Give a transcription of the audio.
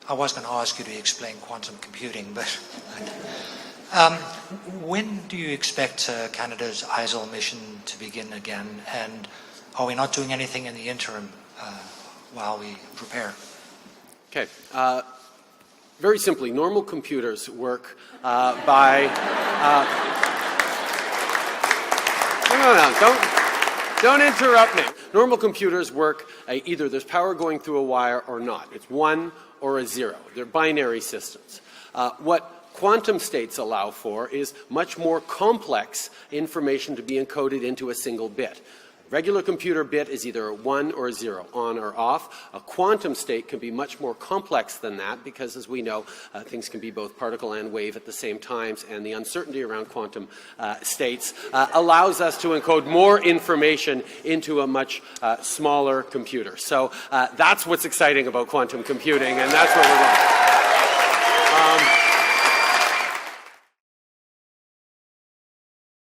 I was going to ask you to explain quantum computing, but when do you expect Canada's ISIL mission to begin again? And are we not doing anything in the interim while we prepare? Okay. Very simply, normal computers work by... Don't interrupt me. Normal computers work either there's power going through a wire or not. It's 1 or a 0. They're binary systems. What quantum states allow for is much more complex information to be encoded into a single bit. Regular computer bit is either a 1 or a 0, on or off. A quantum state can be much more complex than that because, as we know, things can be both particle and wave at the same times, and the uncertainty around quantum states allows us to encode more information into a much smaller computer. So that's what's exciting about quantum computing, and that's what we're going.